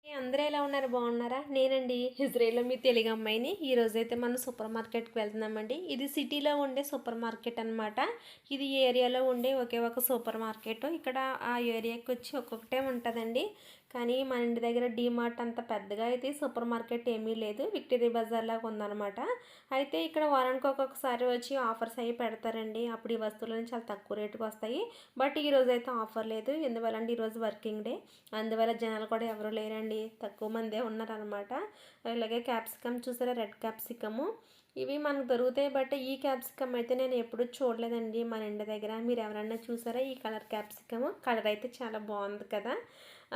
అందరూ ఎలా ఉన్నారు? బాగున్నారా? నేనండి ఇజ్రాయేల్లో మీ తెలుగు అమ్మాయిని. ఈరోజైతే మనం సూపర్ మార్కెట్కి వెళ్తున్నామండి. ఇది సిటీలో ఉండే సూపర్ మార్కెట్ అనమాట. ఇది ఈ ఏరియాలో ఉండే ఒకే ఒక సూపర్ మార్కెట్. ఇక్కడ ఆ ఏరియాకి వచ్చి ఒక్కొక్కటే ఉంటుందండి. కానీ మన ఇంటి దగ్గర డీమార్ట్ అంత పెద్దగా అయితే సూపర్ మార్కెట్ ఏమీ లేదు. విక్టరీ బజార్ లాగా ఉందన్నమాట. అయితే ఇక్కడ వారానికి ఒక్కొక్కసారి వచ్చి ఆఫర్స్ అవి పెడతారండి. అప్పుడు ఈ వస్తువులను చాలా తక్కువ రేటుకి వస్తాయి. బట్ ఈరోజు అయితే ఆఫర్ లేదు. ఎందువల్ల అంటే ఈరోజు వర్కింగ్ డే. అందువల్ల జనాలు కూడా ఎవరు లేరండి, తక్కువ మందే ఉన్నారనమాట. ఇలాగే క్యాప్సికమ్ చూసారా, రెడ్ క్యాప్సికము ఇవి మనకు దొరుకుతాయి. బట్ ఈ క్యాప్సికమ్ అయితే నేను ఎప్పుడు చూడలేదండి మన ఇంటి దగ్గర. మీరు ఎవరన్నా చూసారా ఈ కలర్ క్యాప్సికమ్? కలర్ అయితే చాలా బాగుంది కదా.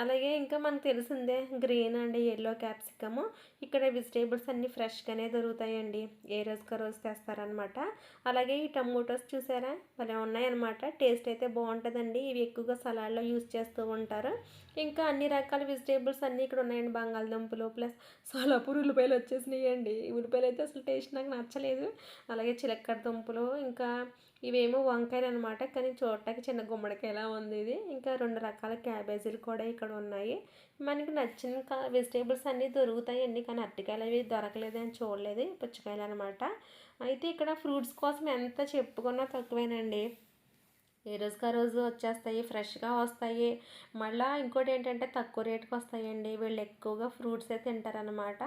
అలాగే ఇంకా మనకు తెలిసిందే గ్రీన్ అండ్ ఎల్లో క్యాప్సికము. ఇక్కడ వెజిటేబుల్స్ అన్నీ ఫ్రెష్గానే దొరుకుతాయండి, ఏ రోజుకి రోజు తెస్తారనమాట. అలాగే ఈ టమోటోస్ చూసారా, భలే ఉన్నాయన్నమాట. టేస్ట్ అయితే బాగుంటుందండి. ఇవి ఎక్కువగా సలాడ్లో యూజ్ చేస్తూ ఉంటారు. ఇంకా అన్ని రకాల వెజిటేబుల్స్ అన్నీ ఇక్కడ ఉన్నాయండి. బంగాళదుంపలు ప్లస్ సోలాపూర్ ఉల్లిపాయలు వచ్చేసినాయండి. ఉల్లిపాయలు అయితే అసలు టేస్ట్ నాకు నచ్చలేదు. అలాగే చిలక్కడ దుంపలు, ఇంకా ఇవేమో వంకాయలు అనమాట, కానీ చూడటానికి చిన్న గుమ్మడికాయలా ఉంది ఇది. ఇంకా 2 రకాల క్యాబేజీలు కూడా ఇక్కడ ఉన్నాయి. మనకి నచ్చిన వెజిటేబుల్స్ అన్నీ దొరుకుతాయండి. కానీ అరటికాయలు అవి దొరకలేదని చూడలేదు, పుచ్చకాయలు అనమాట. అయితే ఇక్కడ ఫ్రూట్స్ కోసం ఎంత చెప్పుకున్నా తక్కువేనండి. ఏ రోజుకి ఆ రోజు వచ్చేస్తాయి, ఫ్రెష్గా వస్తాయి. మళ్ళీ ఇంకోటి ఏంటంటే తక్కువ రేటుకి వస్తాయండి. వీళ్ళు ఎక్కువగా ఫ్రూట్సే తింటారనమాట.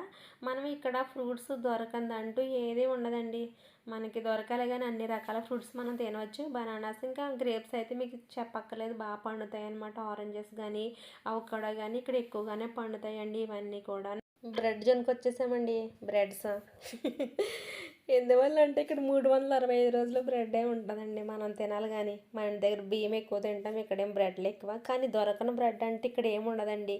మనం ఇక్కడ ఫ్రూట్స్ దొరకందంటూ ఏది ఉండదండి. మనకి దొరకాలి కానీ అన్ని రకాల ఫ్రూట్స్ మనం తినవచ్చు. బనానాస్ ఇంకా గ్రేప్స్ అయితే మీకు చెప్పక్కర్లేదు, బాగా పండుతాయి అనమాట. ఆరెంజెస్ కానీ అవకాడో కానీ ఇక్కడ ఎక్కువగానే పండుతాయండి. ఇవన్నీ కూడా బ్రెడ్ జోన్కి వచ్చేసామండి. బ్రెడ్స్ ఎందువల్ల అంటే ఇక్కడ 365 రోజులు బ్రెడ్డే ఉంటుందండి. మనం తినాలి కానీ మన ఇంటి దగ్గర బియ్యం ఎక్కువ తింటాం, ఇక్కడేం బ్రెడ్లు ఎక్కువ. కానీ దొరకని బ్రెడ్ అంటే ఇక్కడ ఏమి ఉండదండి.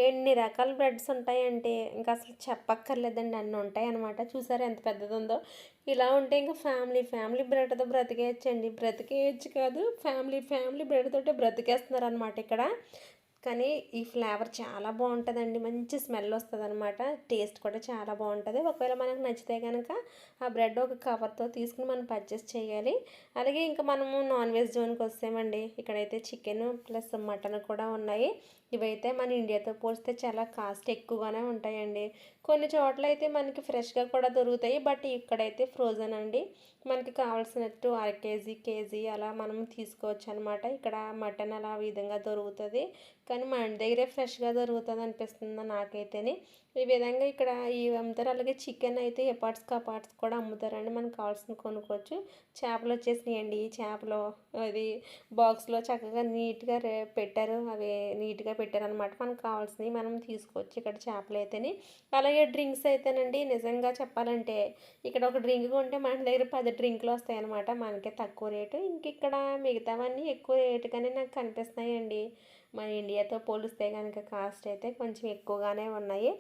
ఎన్ని రకాల బ్రెడ్స్ ఉంటాయంటే ఇంకా అసలు చెప్పక్కర్లేదండి, అన్నీ ఉంటాయి అనమాట. చూసారా ఎంత పెద్దది ఉందో. ఇలా ఉంటే ఇంకా ఫ్యామిలీ బ్రెడ్తో బ్రతికేయచ్చండి. బ్రతికేయచ్చు కాదు, ఫ్యామిలీ బ్రెడ్ తోటే బ్రతికేస్తున్నారు అనమాట ఇక్కడ. కానీ ఈ ఫ్లేవర్ చాలా బాగుంటుందండి, మంచి స్మెల్ వస్తుంది అనమాట. టేస్ట్ కూడా చాలా బాగుంటుంది. ఒకవేళ మనకు నచ్చితే కనుక ఆ బ్రెడ్ ఒక కవర్తో తీసుకుని మనం పర్చేస్ చేయాలి. అలాగే ఇంకా మనము నాన్ వెజ్ జోన్కి వస్తామండి. ఇక్కడైతే చికెన్ ప్లస్ మటన్ కూడా ఉన్నాయి. ఇవైతే మన ఇండియాతో పోలిస్తే చాలా కాస్ట్ ఎక్కువగానే ఉంటాయండి. కొన్ని చోట్ల అయితే మనకి ఫ్రెష్గా కూడా దొరుకుతాయి. బట్ ఇక్కడైతే ఫ్రోజన్ అండి. మనకి కావాల్సినట్టు అర కేజీ అలా మనం తీసుకోవచ్చు అనమాట. ఇక్కడ మటన్ అలా విధంగా దొరుకుతుంది. కానీ మా ఇంటి దగ్గరే ఫ్రెష్గా దొరుకుతుంది అనిపిస్తుంది నాకైతేని. ఈ విధంగా ఇక్కడ ఇవి అమ్ముతారు. అలాగే చికెన్ అయితే ఏ పార్ట్స్కి ఆ పార్ట్స్ కూడా అమ్ముతారండి. మనకు కావాల్సిన కొనుక్కోవచ్చు. చేపలు వచ్చేసినాయండి. ఈ చేపలు అది బాక్స్లో చక్కగా నీట్గా పెట్టారు. అవి నీట్గా పెట్టారనమాట. మనకు కావాల్సినవి మనం తీసుకోవచ్చు ఇక్కడ చేపలు అయితేని. అలాగే డ్రింక్స్ అయితేనండి, నిజంగా చెప్పాలంటే ఇక్కడ ఒక డ్రింక్ కొంటే మన దగ్గర 10 డ్రింకులు వస్తాయి అనమాట. మనకే తక్కువ రేటు. ఇంక ఇక్కడ మిగతావన్నీ ఎక్కువ రేటుగానే నాకు కనిపిస్తున్నాయండి. మన ఇండియాతో పోలిస్తే కనుక కాస్ట్ అయితే కొంచెం ఎక్కువగానే ఉన్నాయి.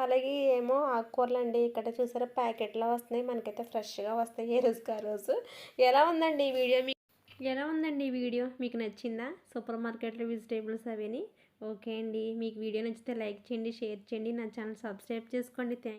అలాగే ఏమో ఆకుకూరలు అండి. ఇక్కడ చూసారా ప్యాకెట్లో వస్తున్నాయి, మనకైతే ఫ్రెష్గా వస్తాయి ఏ రోజుకి ఆ రోజు. ఎలా ఉందండి ఈ వీడియో మీకు నచ్చిందా? సూపర్ మార్కెట్లో వెజిటేబుల్స్ అవిని. ఓకే అండి, మీకు వీడియో నచ్చితే లైక్ చేయండి, షేర్ చేయండి, నా ఛానల్ సబ్స్క్రైబ్ చేసుకోండి. థ్యాంక్